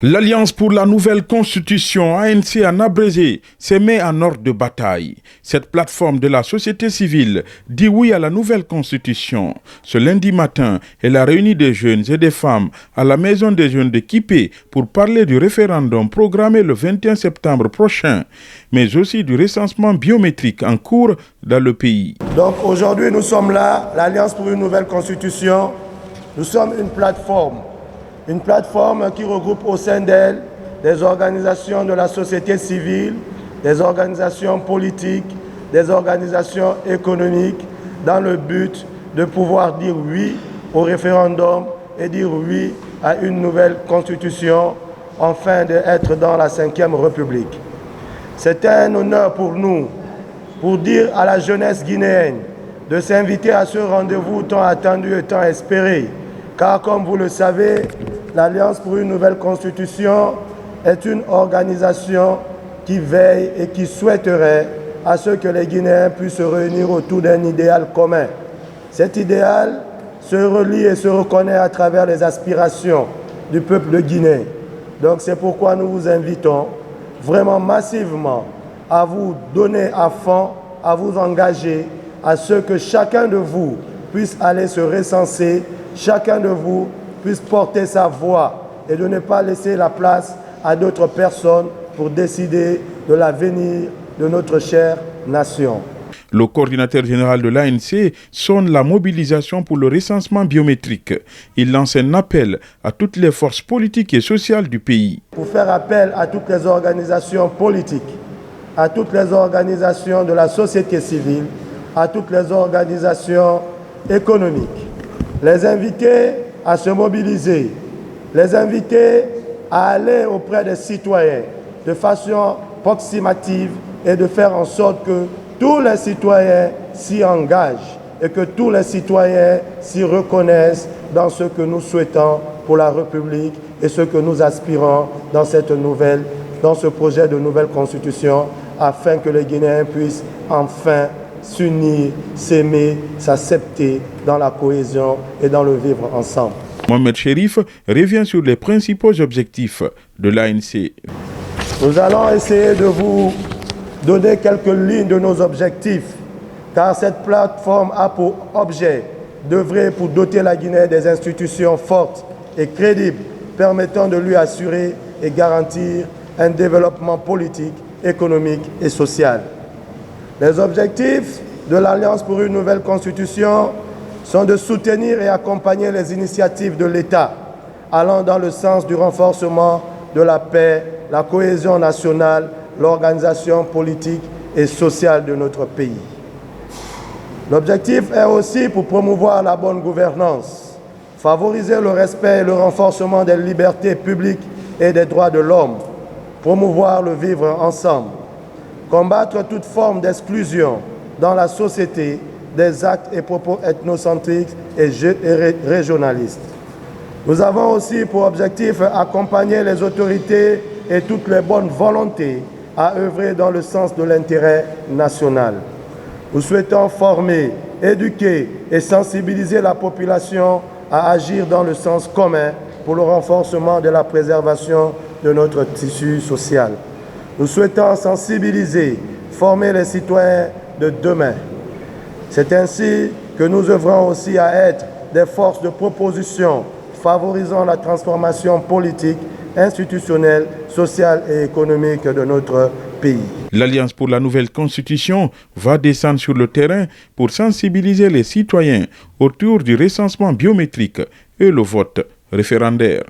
L'Alliance pour la nouvelle constitution, ANC en abrégé, s'est mis en ordre de bataille. Cette plateforme de la société civile dit oui à la nouvelle constitution. Ce lundi matin, elle a réuni des jeunes et des femmes à la maison des jeunes de Kipé pour parler du référendum programmé le 21 septembre prochain, mais aussi du recensement biométrique en cours dans le pays. Donc aujourd'hui, nous sommes là, l'Alliance pour une nouvelle constitution. Nous sommes une plateforme qui regroupe au sein d'elle des organisations de la société civile, des organisations politiques, des organisations économiques, dans le but de pouvoir dire oui au référendum et dire oui à une nouvelle constitution, afin d'être dans la 5e République. C'est un honneur pour nous, pour dire à la jeunesse guinéenne de s'inviter à ce rendez-vous tant attendu et tant espéré, car comme vous le savez, l'Alliance pour une nouvelle constitution est une organisation qui veille et qui souhaiterait à ce que les Guinéens puissent se réunir autour d'un idéal commun. Cet idéal se relie et se reconnaît à travers les aspirations du peuple de Guinée. Donc c'est pourquoi nous vous invitons vraiment massivement à vous donner à fond, à vous engager, à ce que chacun de vous puisse aller se recenser, chacun de vous puisse porter sa voix et de ne pas laisser la place à d'autres personnes pour décider de l'avenir de notre chère nation. Le coordinateur général de l'ANC sonne la mobilisation pour le recensement biométrique. Il lance un appel à toutes les forces politiques et sociales du pays. Pour faire appel à toutes les organisations politiques, à toutes les organisations de la société civile, à toutes les organisations économiques, les inviter à se mobiliser, les inviter à aller auprès des citoyens de façon approximative et de faire en sorte que tous les citoyens s'y engagent et que tous les citoyens s'y reconnaissent dans ce que nous souhaitons pour la République et ce que nous aspirons dans ce projet de nouvelle constitution, afin que les Guinéens puissent enfin s'unir, s'aimer, s'accepter dans la cohésion et dans le vivre ensemble. Mohamed Chérif revient sur les principaux objectifs de l'ANC. Nous allons essayer de vous donner quelques lignes de nos objectifs, car cette plateforme a pour objet d'œuvrer pour doter la Guinée des institutions fortes et crédibles, permettant de lui assurer et garantir un développement politique, économique et social. Les objectifs de l'Alliance pour une nouvelle constitution sont de soutenir et accompagner les initiatives de l'État allant dans le sens du renforcement de la paix, la cohésion nationale, l'organisation politique et sociale de notre pays. L'objectif est aussi pour promouvoir la bonne gouvernance, favoriser le respect et le renforcement des libertés publiques et des droits de l'homme, promouvoir le vivre ensemble, combattre toute forme d'exclusion dans la société des actes et propos ethnocentriques et régionalistes. Nous avons aussi pour objectif accompagner les autorités et toutes les bonnes volontés à œuvrer dans le sens de l'intérêt national. Nous souhaitons former, éduquer et sensibiliser la population à agir dans le sens commun pour le renforcement de la préservation de notre tissu social. Nous souhaitons sensibiliser, former les citoyens de demain. C'est ainsi que nous œuvrons aussi à être des forces de proposition, favorisant la transformation politique, institutionnelle, sociale et économique de notre pays. L'Alliance pour la nouvelle constitution va descendre sur le terrain pour sensibiliser les citoyens autour du recensement biométrique et le vote référendaire.